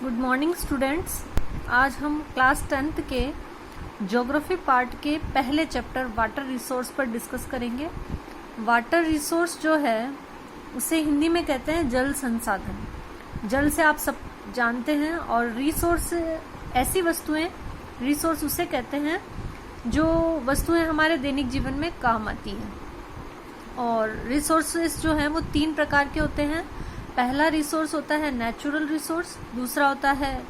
Good morning students. आज हम class 10th के ज्योग्राफी पार्ट के पहले चैप्टर वाटर रिसोर्स पर डिस्कस करेंगे। वाटर रिसोर्स जो है उसे हिंदी में कहते हैं जल संसाधन। जल से आप सब जानते हैं, और रिसोर्स ऐसी वस्तुएं, रिसोर्स उसे कहते हैं जो वस्तुएं हमारे दैनिक जीवन में काम आती हैं। और रिसोर्सेस जो हैं वो 3 प्रकार के होते हैं। पहला रिसोर्स होता है नेचुरल रिसोर्स, दूसरा होता है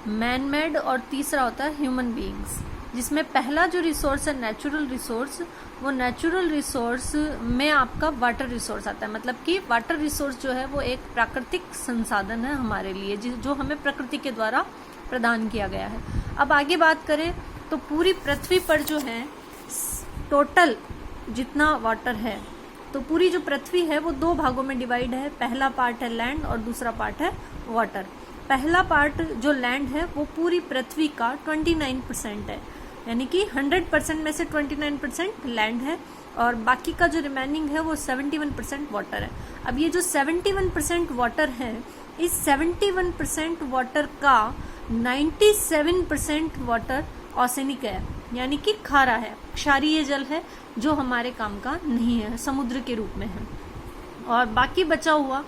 मैन मेड, और तीसरा होता है ह्यूमन बीइंग्स। जिसमें पहला जो रिसोर्स है नेचुरल रिसोर्स, वो नेचुरल रिसोर्स में आपका वाटर रिसोर्स आता है। मतलब कि वाटर रिसोर्स जो है वो एक प्राकृतिक संसाधन है हमारे लिए, जो हमें प्रकृति के द्वारा प्रदान किया गया है। अब आगे बात करें तो पूरी पृथ्वी पर जो है टोटल जितना वाटर है, तो पूरी जो पृथ्वी है वो 2 भागों में डिवाइड है। पहला पार्ट है लैंड और दूसरा पार्ट है वाटर। पहला पार्ट जो लैंड है वो पूरी पृथ्वी का 29% है, यानी कि 100% में से 29% लैंड है, और बाकी का जो रिमेनिंग है वो 71% वाटर है। अब ये जो 71% वाटर है, इस 71% वाटर का 97% वाटर ऑसेनिक है, यानी कि खारा है, क्षारीय जल है, जो हमारे काम का नहीं है, समुद्र के रूप में है। और बाकी बचा हुआ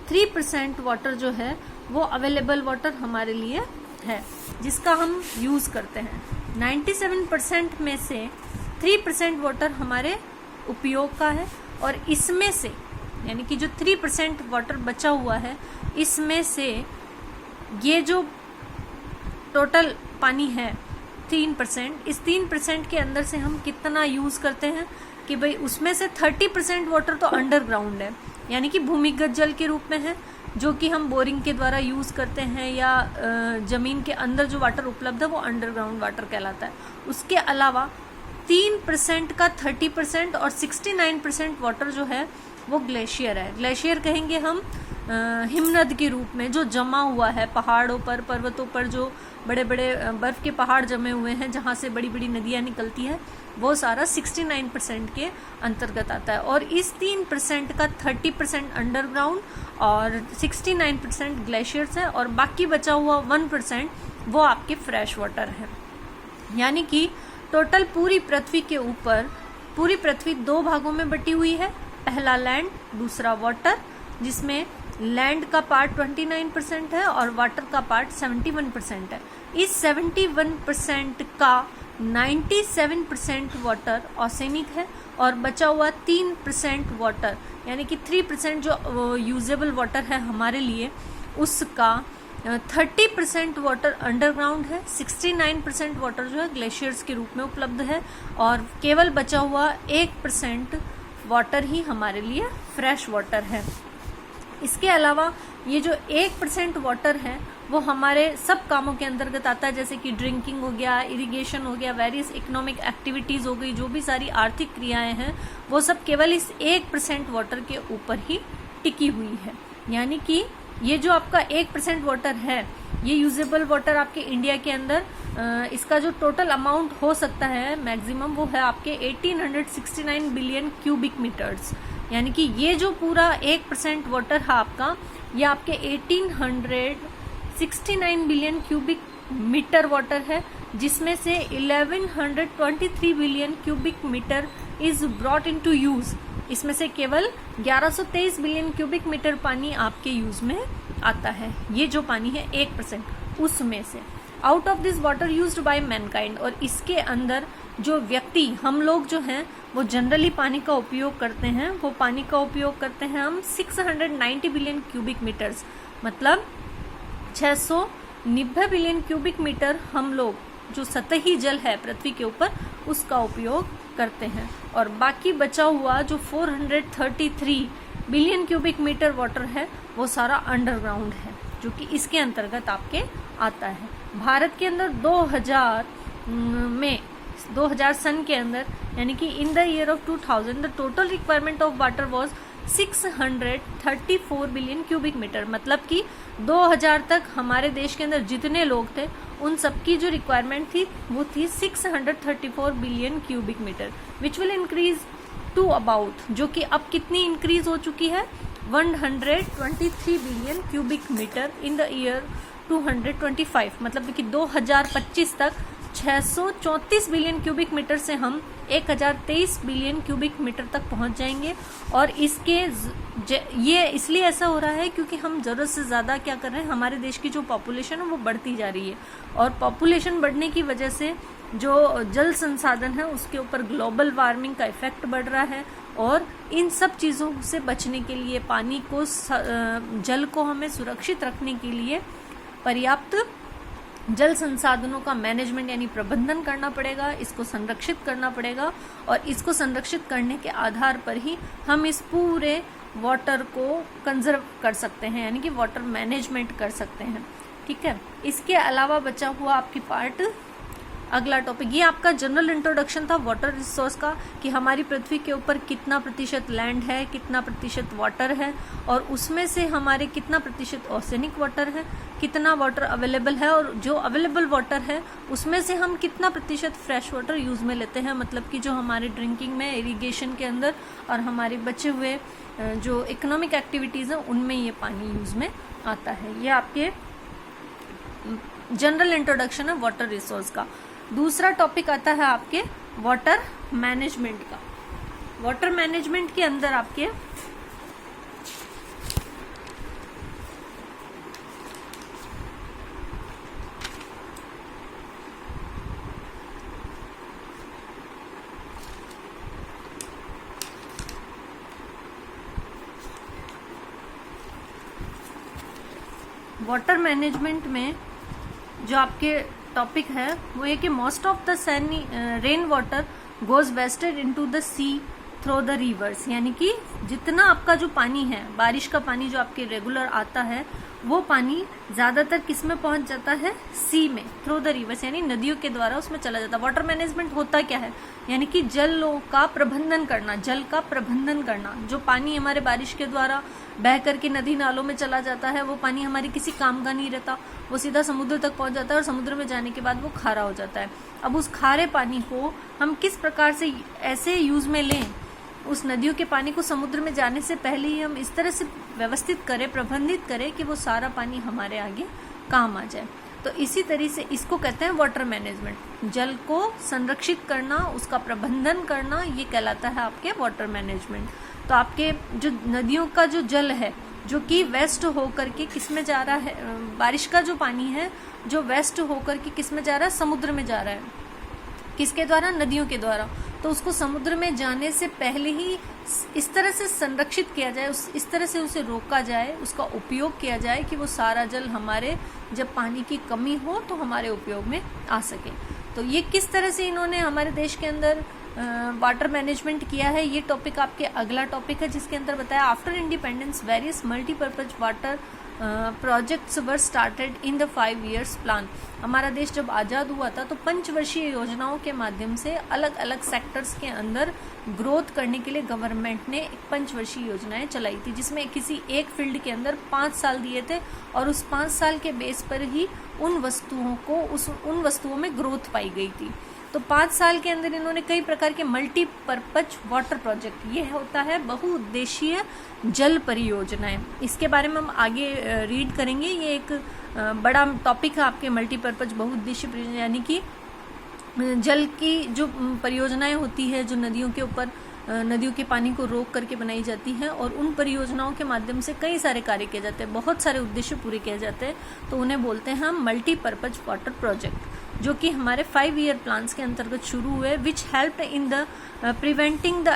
3% वाटर जो है वो अवेलेबल वाटर हमारे लिए है, जिसका हम यूज करते हैं। 97% में से 3% वाटर हमारे उपयोग का है, और इसमें से यानी कि जो 3% वाटर बचा हुआ है, इसमें से ये जो टोटल पानी है 3%, इस 3% के अंदर से हम कितना यूज करते हैं कि भाई उसमें से 30% वाटर तो अंडरग्राउंड है, यानी कि भूमिगत जल के रूप में है, जो कि हम बोरिंग के द्वारा यूज करते हैं, या जमीन के अंदर जो वाटर उपलब्ध है वो अंडरग्राउंड वाटर कहलाता है। उसके अलावा 3% का 30% और 69% वाटर जो है वो ग्लेशियर है। ग्लेशियर कहेंगे हम हिमनद के रूप में, जो जमा हुआ है पहाड़ों पर, पर्वतों पर, जो बड़े बड़े बर्फ के पहाड़ जमे हुए हैं जहाँ से बड़ी बड़ी नदियाँ निकलती हैं, वो सारा 69% के अंतर्गत आता है। और इस 3% का 30% अंडरग्राउंड और 69% ग्लेशियर्स है, और बाकी बचा हुआ 1% वो आपके फ्रेश वाटर है। यानी कि टोटल पूरी पृथ्वी के ऊपर पूरी पृथ्वी 2 भागों में बटी हुई है। पहला लैंड, दूसरा वाटर, जिसमें लैंड का पार्ट 29% है और वाटर का पार्ट 71% है। इस 71% का 97% वाटर ऑसेनिक है, और बचा हुआ 3% वाटर, यानी कि 3% जो यूजेबल वाटर है हमारे लिए, उसका 30% वाटर अंडरग्राउंड है, 69% वाटर जो है ग्लेशियर्स के रूप में उपलब्ध है, और केवल बचा हुआ 1% वाटर ही हमारे लिए फ्रेश वाटर है। इसके अलावा ये जो 1% वाटर है वो हमारे सब कामों के अंतर्गत आता है, जैसे कि ड्रिंकिंग हो गया, इरिगेशन हो गया, वेरियस इकोनॉमिक एक्टिविटीज हो गई, जो भी सारी आर्थिक क्रियाएं हैं वो सब केवल इस 1% वाटर के ऊपर ही टिकी हुई है। यानी कि ये जो आपका 1% वाटर है, ये यूजेबल वाटर आपके इंडिया के अंदर इसका जो टोटल अमाउंट हो सकता है मैक्सिमम, वो है आपके 1869 बिलियन क्यूबिक मीटर्स। यानी कि ये जो पूरा 1% वाटर है आपका, ये आपके 1869 बिलियन क्यूबिक मीटर वाटर है, जिसमें से 1123 billion cubic metre is brought into use. इसमें से केवल 1123 बिलियन क्यूबिक मीटर पानी आपके यूज में आता है। ये जो पानी है 1% उसमें से। Out of this water used by Mankind, और इसके अंदर जो व्यक्ति, हम लोग जो हैं वो जनरली पानी का उपयोग करते हैं, वो पानी का उपयोग करते हैं हम 690 बिलियन क्यूबिक मीटर्स, मतलब 690 बिलियन क्यूबिक मीटर हम लोग जो सतही जल है पृथ्वी के ऊपर उसका उपयोग करते हैं। और बाकी बचा हुआ जो 433 बिलियन क्यूबिक मीटर वाटर है वो सारा अंडरग्राउंड है, जो कि इसके अंतर्गत आपके आता है। भारत के अंदर 2000 सन के अंदर, यानी कि in the year of 2000 the total requirement of water was 634 billion cubic metre. मतलब कि 2000 तक हमारे देश के अंदर जितने लोग थे उन सबकी जो रिक्वायरमेंट थी वो थी 634 billion cubic metre, which will increase to about, जो कि अब कितनी इंक्रीज हो चुकी है, 123 billion cubic metre in the year 225, मतलब कि 2025 तक 634 बिलियन क्यूबिक मीटर से हम 1023 बिलियन क्यूबिक मीटर तक पहुंच जाएंगे। और इसके ये इसलिए ऐसा हो रहा है क्योंकि हम ज़रूरत से ज़्यादा क्या कर रहे हैं, हमारे देश की जो पॉपुलेशन है वो बढ़ती जा रही है, और पॉपुलेशन बढ़ने की वजह से जो जल संसाधन है उसके ऊपर ग्लोबल वार्मिंग का इफेक्ट बढ़ रहा है। और इन सब चीज़ों से बचने के लिए, पानी को, जल को हमें सुरक्षित रखने के लिए पर्याप्त जल संसाधनों का मैनेजमेंट यानी प्रबंधन करना पड़ेगा, इसको संरक्षित करना पड़ेगा, और इसको संरक्षित करने के आधार पर ही हम इस पूरे वाटर को कंजर्व कर सकते हैं, यानी कि वाटर मैनेजमेंट कर सकते हैं। ठीक है, इसके अलावा बचा हुआ आपकी पार्ट अगला टॉपिक, ये आपका जनरल इंट्रोडक्शन था वाटर रिसोर्स का, कि हमारी पृथ्वी के ऊपर कितना प्रतिशत लैंड है, कितना प्रतिशत वाटर है, और उसमें से हमारे कितना प्रतिशत ऑर्सेनिक वाटर है, कितना वाटर अवेलेबल है, और जो अवेलेबल वाटर है उसमें से हम कितना प्रतिशत फ्रेश वाटर यूज़ में लेते हैं, मतलब कि जो हमारे ड्रिंकिंग में, इरिगेशन के अंदर, और हमारे बचे हुए जो इकोनॉमिक एक्टिविटीज़ हैं उनमें ये पानी यूज़ में आता है। ये आपके जनरल इंट्रोडक्शन है वाटर रिसोर्स का। दूसरा टॉपिक आता है आपके वाटर मैनेजमेंट का। वाटर मैनेजमेंट के अंदर आपके वाटर मैनेजमेंट में जो आपके टॉपिक है वो ये कि most of the rain water goes wasted into the sea through the rivers, यानी कि जितना आपका जो पानी है, बारिश का पानी जो आपके रेगुलर आता है, वो पानी ज्यादातर किस में पहुंच जाता है, सी में, थ्रू द रिवर्स, यानी नदियों के द्वारा उसमें चला जाता है। वाटर मैनेजमेंट होता क्या है, यानी कि जलों का प्रबंधन करना, जल का प्रबंधन करना। जो पानी हमारे बारिश के द्वारा बह करके नदी नालों में चला जाता है, वो पानी हमारे किसी काम का नहीं रहता, वो सीधा समुद्र तक पहुंच जाता है, और समुद्र में जाने के बाद वो खारा हो जाता है। अब उस खारे पानी को हम किस प्रकार से ऐसे यूज में लें, उस नदियों के पानी को समुद्र में जाने से पहले ही हम इस तरह से व्यवस्थित करें, प्रबंधित करें कि वो सारा पानी हमारे आगे काम आ जाए। तो इसी तरह से इसको कहते हैं वाटर मैनेजमेंट। जल को संरक्षित करना, उसका प्रबंधन करना, ये कहलाता है आपके वाटर मैनेजमेंट। तो आपके जो नदियों का जो जल है, जो कि वेस्ट होकर के किस में जा रहा है, बारिश का जो पानी है जो वेस्ट होकर के किस में जा रहा है, समुद्र में जा रहा है। किसके द्वारा, नदियों के द्वारा। तो उसको समुद्र में जाने से पहले ही इस तरह से संरक्षित किया जाए, इस तरह से उसे रोका जाए, उसका उपयोग किया जाए कि वो सारा जल हमारे, जब पानी की कमी हो तो हमारे उपयोग में आ सके। तो ये किस तरह से इन्होंने हमारे देश के अंदर वाटर मैनेजमेंट किया है, ये टॉपिक आपके अगला टॉपिक है, जिसके अंदर बताया after independence various multipurpose water projects were started in the 5 years plan. हमारा देश जब आज़ाद हुआ था तो पंचवर्षीय योजनाओं के माध्यम से अलग अलग सेक्टर्स के अंदर ग्रोथ करने के लिए गवर्नमेंट ने एक पंचवर्षीय योजनाएं चलाई थी, जिसमें किसी एक फील्ड के अंदर 5 साल दिए थे, और उस 5 साल के बेस पर ही उन वस्तुओं में ग्रोथ पाई गई थी। तो 5 साल के अंदर इन्होंने कई प्रकार के मल्टीपर्पज वाटर प्रोजेक्ट, ये होता है बहुउद्देशीय जल परियोजनाएं। इसके बारे में हम आगे रीड करेंगे। ये एक बड़ा टॉपिक है आपके मल्टीपर्पज बहुउद्देशीय परियोजना, यानी कि जल की जो परियोजनाएं होती है, जो नदियों के ऊपर, नदियों के पानी को रोक करके बनाई जाती है, और उन परियोजनाओं के माध्यम से कई सारे कार्य किए जाते हैं, बहुत सारे उद्देश्य पूरे किए जाते हैं। तो उन्हें बोलते हैं हम मल्टीपर्पज वाटर प्रोजेक्ट, जो कि हमारे 5 year प्लान्स के अंतर्गत शुरू हुए, which help in the preventing the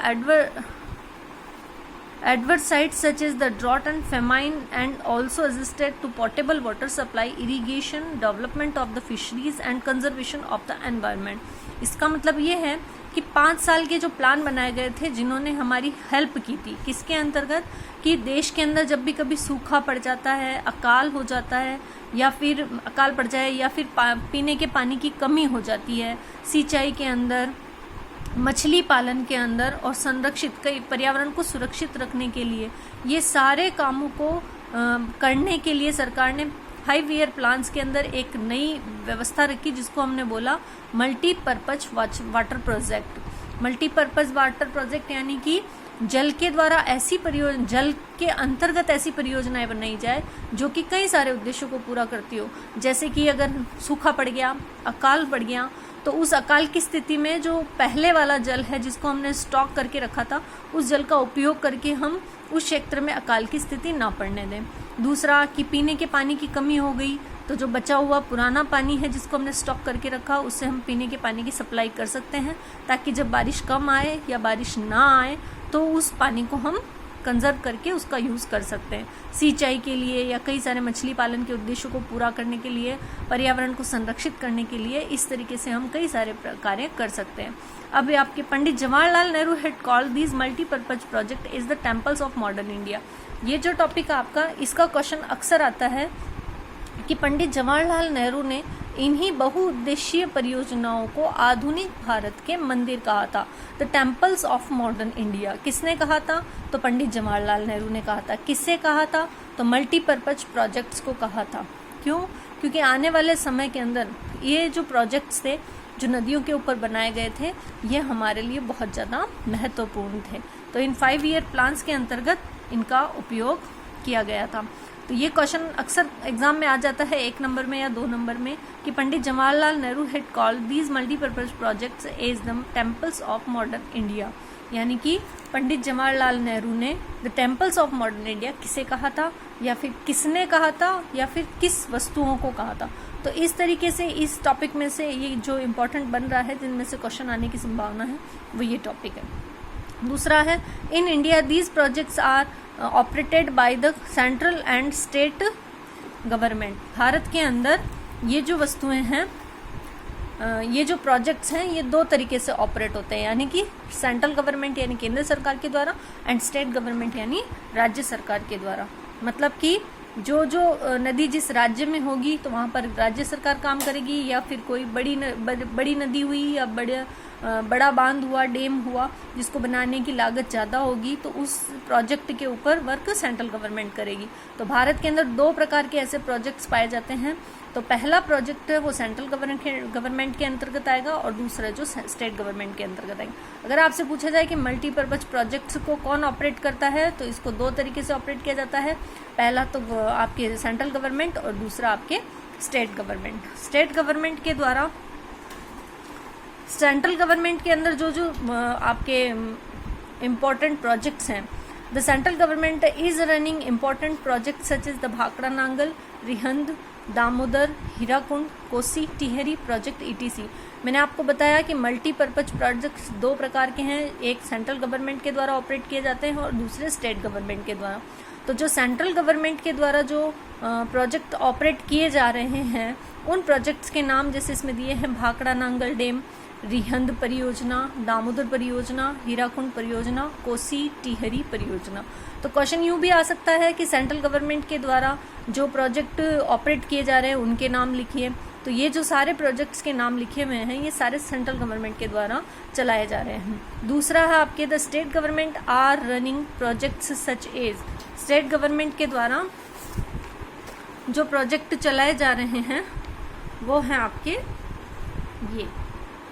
adverse sites such as the drought and famine, and also assisted to potable water supply, irrigation, development of the fisheries and conservation of the environment। इसका मतलब ये है कि 5 साल के जो plan बनाए गए थे, जिन्होंने हमारी हेल्प की थी, किसके अंतर्गत, कि देश के अंदर जब भी कभी सूखा पड़ जाता है, अकाल हो जाता है, या फिर अकाल पड़ जाए, या फिर पीने के पानी की कमी हो जाती है, सिंचाई के अंदर, मछली पालन के अंदर, और संरक्षित कई पर्यावरण को सुरक्षित रखने के लिए, ये सारे कामों को करने के लिए सरकार ने 5 year प्लान्स के अंदर एक नई व्यवस्था रखी, जिसको हमने बोला multipurpose water project. Multipurpose water project यानी कि जल के द्वारा जल के अंतर्गत ऐसी परियोजनाएं बनाई जाए जो कि कई सारे उद्देश्यों को पूरा करती हो। जैसे कि अगर सूखा पड़ गया, अकाल पड़ गया, तो उस अकाल की स्थिति में जो पहले वाला जल है जिसको हमने स्टॉक करके रखा था, उस जल का उपयोग करके हम उस क्षेत्र में अकाल की स्थिति ना पड़ने दें। दूसरा कि पीने के पानी की कमी हो गई, तो जो बचा हुआ पुराना पानी है जिसको हमने स्टॉक करके रखा, उससे हम पीने के पानी की सप्लाई कर सकते हैं, ताकि जब बारिश कम आए या बारिश ना आए तो उस पानी को हम कंजर्व करके उसका यूज़ कर सकते हैं, सिंचाई के लिए या कई सारे मछली पालन के उद्देश्यों को पूरा करने के लिए, पर्यावरण को संरक्षित करने के लिए। इस तरीके से हम कई सारे कार्य कर सकते हैं। अब आपके Pandit Jawaharlal Nehru had called these multipurpose project is the temples of modern India. ये जो टॉपिक आपका, इसका क्वेश्चन अक्सर आता है कि पंडित जवाहरलाल नेहरू ने इन्हीं बहुउद्देशीय परियोजनाओं को आधुनिक भारत के मंदिर कहा था, the temples of modern India. किसने कहा था? तो पंडित जवाहरलाल नेहरू ने कहा था। किससे कहा था? तो मल्टीपर्पज प्रोजेक्ट्स को कहा था। क्यों? क्योंकि आने वाले समय के अंदर ये जो प्रोजेक्ट्स थे, जो नदियों के ऊपर बनाए गए थे, ये हमारे लिए बहुत ज़्यादा महत्वपूर्ण थे। तो इन 5 ईयर प्लान्स के अंतर्गत इनका उपयोग किया गया था। तो ये क्वेश्चन अक्सर एग्जाम में आ जाता है 1 नंबर में या 2 नंबर में कि Pandit Jawaharlal Nehru had called these multipurpose projects as the temples of modern India. यानी कि पंडित जवाहरलाल नेहरू ने the temples of modern India किसे कहा था, या फिर किसने कहा था, या फिर किस वस्तुओं को कहा था। तो इस तरीके से इस टॉपिक में से ये जो इम्पोर्टेंट बन रहा है, जिनमें से क्वेश्चन आने की संभावना है, वो ये टॉपिक है। दूसरा है in India these projects are operated by the central and state government. भारत के अंदर ये जो वस्तुएं हैं, ये जो प्रोजेक्ट्स हैं, ये 2 तरीके से ऑपरेट होते हैं, यानी कि सेंट्रल गवर्नमेंट यानी केंद्र सरकार के द्वारा, एंड स्टेट गवर्नमेंट यानी राज्य सरकार के द्वारा। मतलब कि जो नदी जिस राज्य में होगी तो वहाँ पर राज्य सरकार काम करेगी, या फिर कोई बड़ी नदी हुई या बड़ा बांध हुआ, डैम हुआ, जिसको बनाने की लागत ज़्यादा होगी, तो उस प्रोजेक्ट के ऊपर वर्क सेंट्रल गवर्नमेंट करेगी। तो भारत के अंदर 2 प्रकार के ऐसे प्रोजेक्ट्स पाए जाते हैं। तो पहला प्रोजेक्ट है वो सेंट्रल गवर्नमेंट के अंतर्गत आएगा, और दूसरा जो स्टेट गवर्नमेंट के अंतर्गत आएगा। अगर आपसे पूछा जाए कि मल्टीपर्पज प्रोजेक्ट्स को कौन ऑपरेट करता है, तो इसको 2 तरीके से ऑपरेट किया जाता है। पहला तो आपके सेंट्रल गवर्नमेंट, और दूसरा आपके स्टेट गवर्नमेंट। स्टेट गवर्नमेंट के द्वारा, सेंट्रल गवर्नमेंट के अंदर जो आपके इम्पोर्टेंट प्रोजेक्ट्स हैं, the central government is running important project such as the Bhakra Nangal, Rihand, Damodar, Hirakud, Kosi, Tehri project ETC। मैंने आपको बताया कि मल्टीपर्पज प्रोजेक्ट्स 2 प्रकार के हैं, एक सेंट्रल गवर्नमेंट के द्वारा ऑपरेट किए जाते हैं और दूसरे स्टेट गवर्नमेंट के द्वारा। तो जो सेंट्रल गवर्नमेंट के द्वारा जो प्रोजेक्ट ऑपरेट किए जा रहे हैं, उन प्रोजेक्ट्स के नाम जैसे इसमें दिए हैं, भाखड़ा नांगल डैम, रिहंद परियोजना, दामोदर परियोजना, हीराकुंड परियोजना, कोसी टिहरी परियोजना। तो क्वेश्चन यूँ भी आ सकता है कि सेंट्रल गवर्नमेंट के द्वारा जो प्रोजेक्ट ऑपरेट किए जा रहे हैं उनके नाम लिखिए। तो ये जो सारे प्रोजेक्ट्स के नाम लिखे हुए हैं, ये सारे सेंट्रल गवर्नमेंट के द्वारा चलाए जा रहे हैं। दूसरा है आपके the state government are running projects such as. State government के द्वारा जो प्रोजेक्ट चलाए जा रहे हैं वो हैं आपके ये,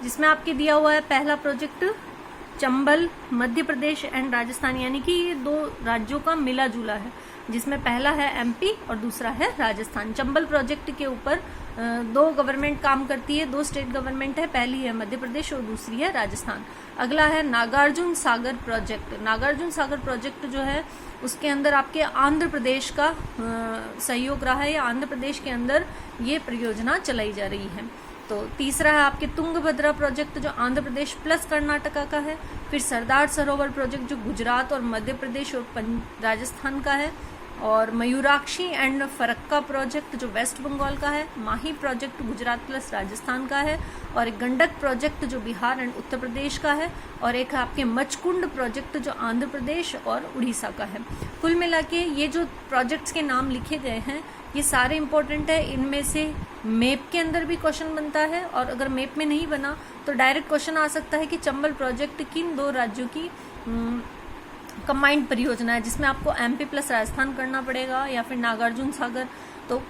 जिसमें आपके दिया हुआ है पहला प्रोजेक्ट चंबल, मध्य प्रदेश एंड राजस्थान, यानी कि ये 2 राज्यों का मिला जुला है, जिसमें पहला है MP और दूसरा है राजस्थान। चंबल प्रोजेक्ट के ऊपर 2 गवर्नमेंट काम करती है, 2 स्टेट गवर्नमेंट है, पहली है मध्य प्रदेश और दूसरी है राजस्थान। अगला है नागार्जुन सागर प्रोजेक्ट। नागार्जुन सागर प्रोजेक्ट जो है उसके अंदर आपके आंध्र प्रदेश का सहयोग रहा है, या आंध्र प्रदेश के अंदर ये परियोजना चलाई जा रही है। तो तीसरा है आपके तुंगभद्रा प्रोजेक्ट जो आंध्र प्रदेश प्लस कर्नाटका का है। फिर सरदार सरोवर प्रोजेक्ट जो गुजरात और मध्य प्रदेश और राजस्थान का है। और मयूराक्षी एंड फरक्का प्रोजेक्ट जो वेस्ट बंगाल का है। माही प्रोजेक्ट गुजरात प्लस राजस्थान का है। और एक गंडक प्रोजेक्ट जो बिहार एंड उत्तर प्रदेश का है। और एक आपके मचकुंड प्रोजेक्ट जो आंध्र प्रदेश और उड़ीसा का है। कुल मिला के ये जो प्रोजेक्ट्स के नाम लिखे गए हैं ये सारे इंपॉर्टेंट है। इनमें से मैप के अंदर भी क्वेश्चन बनता है, और अगर मैप में नहीं बना तो डायरेक्ट क्वेश्चन आ सकता है कि चंबल प्रोजेक्ट किन 2 राज्यों की कंबाइंड परियोजना है, जिसमें आपको MP प्लस राजस्थान करना पड़ेगा, या फिर नागार्जुन सागर। तो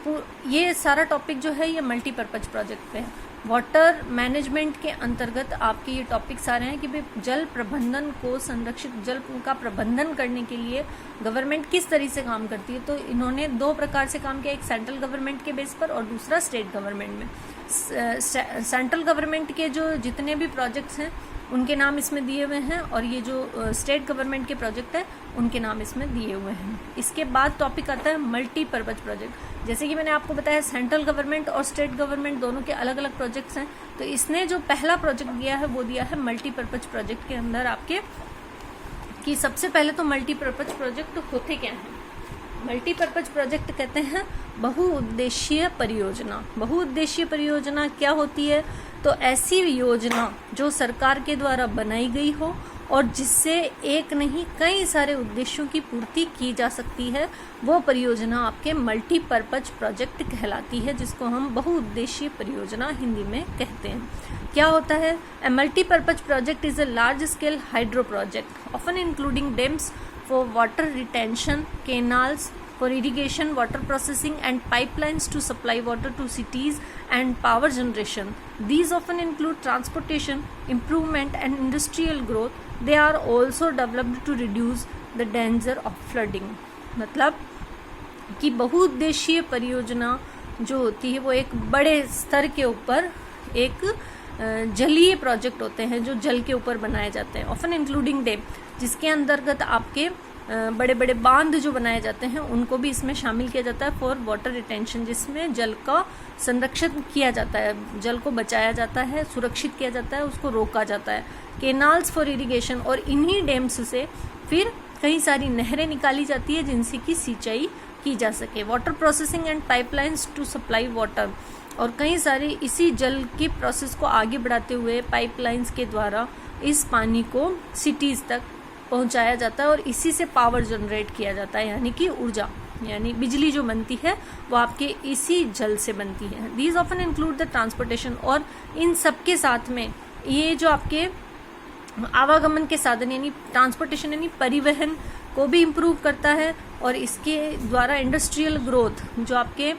ये सारा टॉपिक जो है ये मल्टीपर्पज प्रोजेक्ट पे है। वाटर मैनेजमेंट के अंतर्गत आपके ये टॉपिक्स आ रहे हैं कि भाई जल प्रबंधन को, संरक्षित जल का प्रबंधन करने के लिए गवर्नमेंट किस तरह से काम करती है। तो इन्होंने दो प्रकार से काम किया, एक सेंट्रल गवर्नमेंट के बेस पर और दूसरा स्टेट गवर्नमेंट में। सेंट्रल गवर्नमेंट के जो जितने भी प्रोजेक्ट्स हैं उनके नाम इसमें दिए हुए हैं, और ये जो स्टेट गवर्नमेंट के प्रोजेक्ट हैं उनके नाम इसमें दिए हुए हैं। इसके बाद टॉपिक आता है मल्टीपर्पज प्रोजेक्ट। जैसे कि मैंने आपको बताया सेंट्रल गवर्नमेंट और स्टेट गवर्नमेंट दोनों के अलग अलग प्रोजेक्ट्स हैं, तो इसने जो पहला प्रोजेक्ट दिया है वो दिया है मल्टीपर्पज प्रोजेक्ट के अंदर आपके कि सबसे पहले तो मल्टीपर्पज प्रोजेक्ट होते क्या हैं। मल्टीपर्पज प्रोजेक्ट कहते हैं बहुउद्देशीय परियोजना। बहुउद्देशीय परियोजना क्या होती है? तो ऐसी योजना जो सरकार के द्वारा बनाई गई हो और जिससे एक नहीं कई सारे उद्देश्यों की पूर्ति की जा सकती है, वो परियोजना आपके मल्टीपर्पज प्रोजेक्ट कहलाती है, जिसको हम बहुउद्देशीय परियोजना हिंदी में कहते हैं। क्या होता है? A multipurpose project is a large scale hydro project often including dams for water retention, canals for irrigation, water processing and pipelines to supply water to cities and power generation. These often include transportation, improvement and industrial growth. They are also developed to reduce the danger of flooding. मतलब कि बहुउद्देशीय परियोजना जो होती है वो एक बड़े स्तर के ऊपर एक जलीय प्रोजेक्ट होते हैं जो जल के ऊपर बनाए जाते हैं। ऑफन इंक्लूडिंग डैम, जिसके अंतर्गत आपके बड़े बड़े बांध जो बनाए जाते हैं उनको भी इसमें शामिल किया जाता है। फॉर वाटर रिटेंशन, जिसमें जल का संरक्षण किया जाता है, जल को बचाया जाता है, सुरक्षित किया जाता है, उसको रोका जाता है। केनाल्स फॉर इरिगेशन, और इन्हीं डैम्स से फिर कई सारी नहरें निकाली जाती है जिनसे कि सिंचाई की जा सके। Water processing and pipelines to supply water, और कई सारे इसी जल की प्रोसेस को आगे बढ़ाते हुए पाइपलाइंस के द्वारा इस पानी को सिटीज तक पहुंचाया जाता है और इसी से पावर जनरेट किया जाता है, यानी कि ऊर्जा, यानी बिजली जो बनती है वो आपके इसी जल से बनती है। These often include the transportation, और इन सब के साथ में ये जो आपके आवागमन के साधन यानी ट्रांसपोर्टेशन यानी परिवहन को भी इम्प्रूव करता है, और इसके द्वारा इंडस्ट्रियल ग्रोथ जो आपके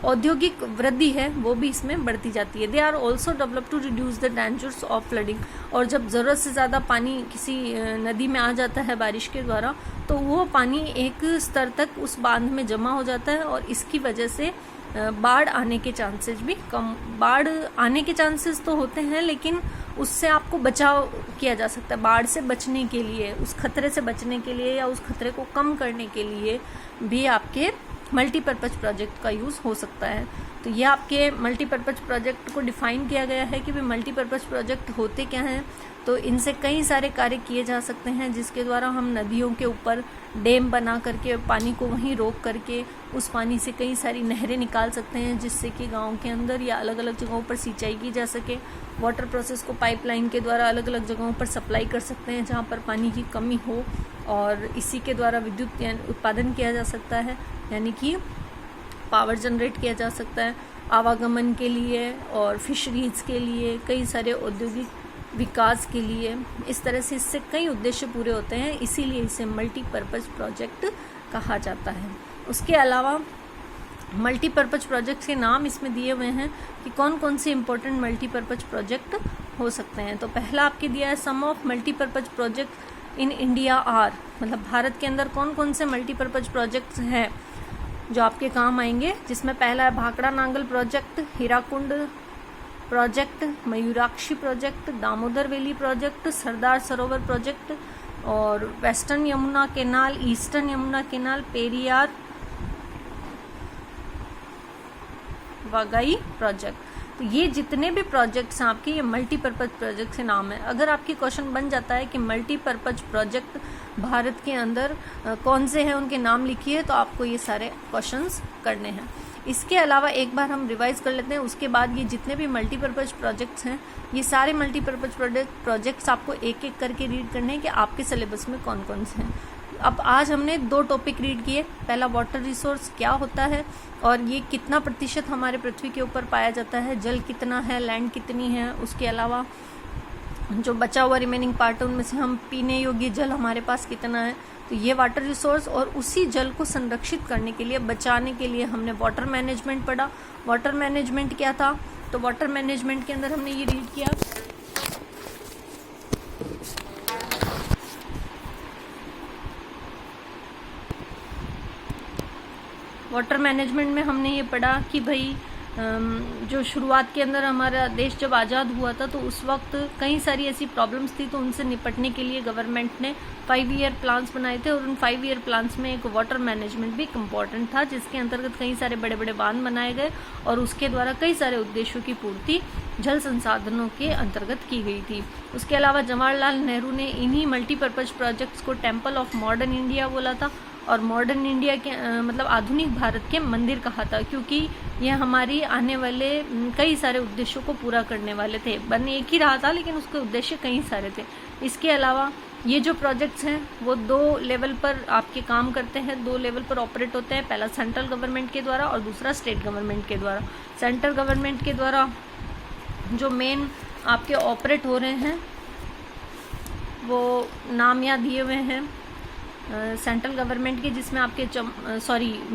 औद्योगिक वृद्धि है वो भी इसमें बढ़ती जाती है। They are also develop to reduce the dangers of flooding, और जब ज़रूरत से ज़्यादा पानी किसी नदी में आ जाता है बारिश के द्वारा, तो वो पानी एक स्तर तक उस बांध में जमा हो जाता है और इसकी वजह से बाढ़ आने के चांसेस भी कम, बाढ़ आने के चांसेस तो होते हैं लेकिन उससे आपको बचाव किया जा सकता है। बाढ़ से बचने के लिए, उस खतरे से बचने के लिए या उस खतरे को कम करने के लिए भी आपके मल्टीपर्पज प्रोजेक्ट का यूज़ हो सकता है। तो ये आपके मल्टीपर्पज प्रोजेक्ट को डिफाइन किया गया है कि भी मल्टीपर्पज प्रोजेक्ट होते क्या हैं। तो इनसे कई सारे कार्य किए जा सकते हैं जिसके द्वारा हम नदियों के ऊपर डैम बना करके पानी को वहीं रोक करके उस पानी से कई सारी नहरें निकाल सकते हैं, जिससे कि गांव के अंदर या अलग अलग जगहों पर सिंचाई की जा सके। वाटर प्रोसेस को पाइपलाइन के द्वारा अलग अलग जगहों पर सप्लाई कर सकते हैं जहाँ पर पानी की कमी हो, और इसी के द्वारा विद्युत उत्पादन किया जा सकता है, यानी कि पावर जनरेट किया जा सकता है आवागमन के लिए और फिशरीज के लिए, कई सारे औद्योगिक विकास के लिए। इस तरह से इससे कई उद्देश्य पूरे होते हैं, इसीलिए इसे मल्टीपर्पज प्रोजेक्ट कहा जाता है। उसके अलावा मल्टीपर्पज प्रोजेक्ट्स के नाम इसमें दिए हुए हैं कि कौन कौन से इंपॉर्टेंट मल्टीपर्पज प्रोजेक्ट हो सकते हैं। तो पहला आपके दिया है some of multipurpose project in India are, मतलब भारत के अंदर कौन कौन से मल्टीपर्पज प्रोजेक्ट्स हैं जो आपके काम आएंगे, जिसमें पहला है Bhakra Nangal project, Hirakud project, Mayurakshi project, Damodar valley project, Sardar Sarovar project, और western Yamuna canal, eastern Yamuna canal, Periyar Vaigai project. तो ये जितने भी प्रोजेक्ट्स हैं आपके, ये मल्टीपर्पज प्रोजेक्ट के नाम है। अगर आपकी क्वेश्चन बन जाता है कि मल्टीपर्पज प्रोजेक्ट भारत के अंदर कौन से हैं, उनके नाम लिखिए, तो आपको ये सारे क्वेश्चंस करने हैं। इसके अलावा एक बार हम रिवाइज कर लेते हैं, उसके बाद ये जितने भी मल्टीपर्पज प्रोजेक्ट्स हैं, ये सारे मल्टीपर्पज प्रोजेक्ट्स आपको एक एक करके रीड करने हैं कि आपके सिलेबस में कौन कौन से हैं। अब आज हमने 2 टॉपिक रीड किए। पहला वाटर रिसोर्स क्या होता है और ये कितना प्रतिशत हमारे पृथ्वी के ऊपर पाया जाता है, जल कितना है, लैंड कितनी है। उसके अलावा जो बचा हुआ रिमेनिंग पार्ट है उनमें से हम पीने योग्य जल हमारे पास कितना है, तो ये वाटर रिसोर्स। और उसी जल को संरक्षित करने के लिए, बचाने के लिए हमने वाटर मैनेजमेंट पढ़ा। वाटर मैनेजमेंट क्या था तो वाटर मैनेजमेंट के अंदर हमने ये रीड किया। वाटर मैनेजमेंट में हमने ये पढ़ा कि भाई जो शुरुआत के अंदर हमारा देश जब आज़ाद हुआ था तो उस वक्त कई सारी ऐसी प्रॉब्लम्स थी, तो उनसे निपटने के लिए गवर्नमेंट ने 5 ईयर प्लान्स बनाए थे और उन 5 ईयर प्लान्स में एक वाटर मैनेजमेंट भी एक इम्पॉर्टेंट था, जिसके अंतर्गत कई सारे बड़े बड़े बांध बनाए गए और उसके द्वारा कई सारे उद्देश्यों की पूर्ति जल संसाधनों के अंतर्गत की गई थी। उसके अलावा जवाहरलाल नेहरू ने इन्हीं मल्टीपर्पज़ प्रोजेक्ट्स को टेम्पल ऑफ मॉडर्न इंडिया बोला था और मॉडर्न इंडिया के मतलब आधुनिक भारत के मंदिर कहा था, क्योंकि यह हमारी आने वाले कई सारे उद्देश्यों को पूरा करने वाले थे। बन एक ही रहा था लेकिन उसके उद्देश्य कई सारे थे। इसके अलावा ये जो प्रोजेक्ट्स हैं वो 2 लेवल पर आपके काम करते हैं, 2 लेवल पर ऑपरेट होते हैं। पहला सेंट्रल गवर्नमेंट के द्वारा और दूसरा स्टेट गवर्नमेंट के द्वारा। सेंट्रल गवर्नमेंट के द्वारा जो मेन आपके ऑपरेट हो रहे हैं वो नाम यहाँ दिए हुए हैं। सेंट्रल गवर्नमेंट के जिसमें आपके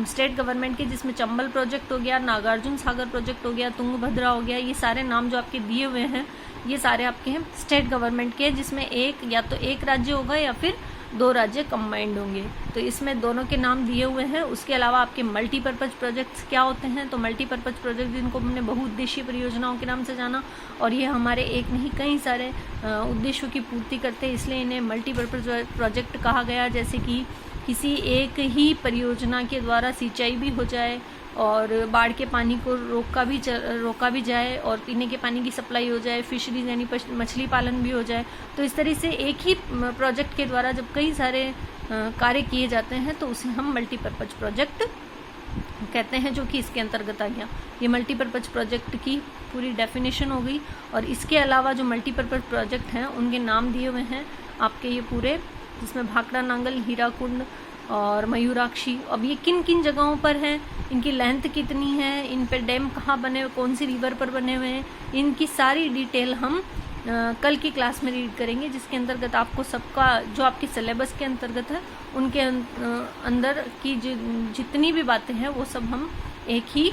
स्टेट गवर्नमेंट के जिसमें चंबल प्रोजेक्ट हो गया, नागार्जुन सागर प्रोजेक्ट हो गया, तुंगभद्रा हो गया, ये सारे नाम जो आपके दिए हुए हैं ये सारे आपके हैं स्टेट गवर्नमेंट के, जिसमें या तो एक राज्य होगा या फिर 2 राज्य कंबाइंड होंगे। तो इसमें दोनों के नाम दिए हुए हैं। उसके अलावा आपके मल्टीपर्पज़ प्रोजेक्ट्स क्या होते हैं, तो मल्टीपर्पज़ प्रोजेक्ट जिनको हमने बहुउद्देशीय परियोजनाओं के नाम से जाना, और ये हमारे एक नहीं कई सारे उद्देश्यों की पूर्ति करते हैं, इसलिए इन्हें मल्टीपर्पज़ प्रोजेक्ट कहा गया। जैसे कि किसी एक ही परियोजना के द्वारा सिंचाई भी हो जाए और बाढ़ के पानी को रोका भी जाए और पीने के पानी की सप्लाई हो जाए, फिशरीज यानी मछली पालन भी हो जाए। तो इस तरह से एक ही प्रोजेक्ट के द्वारा जब कई सारे कार्य किए जाते हैं तो उसे हम मल्टीपर्पज़ प्रोजेक्ट कहते हैं, जो कि इसके अंतर्गत आ गया। ये मल्टीपर्पज़ प्रोजेक्ट की पूरी डेफिनेशन हो गई। और इसके अलावा जो मल्टीपर्पज़ प्रोजेक्ट हैं उनके नाम दिए हुए हैं आपके ये पूरे, जिसमें भाखड़ा नांगल, हीराकुंड और मयूराक्षी। अब ये किन किन जगहों पर हैं, इनकी लेंथ कितनी है, इन पर डैम कहाँ बने हुए, कौन सी रिवर पर बने हुए हैं, इनकी सारी डिटेल हम कल की क्लास में रीड करेंगे, जिसके अंतर्गत आपको सबका जो आपके सिलेबस के अंतर्गत है उनके अंदर की जितनी भी बातें हैं वो सब हम एक ही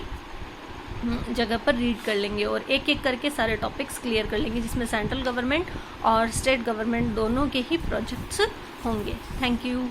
जगह पर रीड कर लेंगे और एक एक करके सारे टॉपिक्स क्लियर कर लेंगे, जिसमें सेंट्रल गवर्नमेंट और स्टेट गवर्नमेंट दोनों के ही प्रोजेक्ट्स होंगे। Thank you.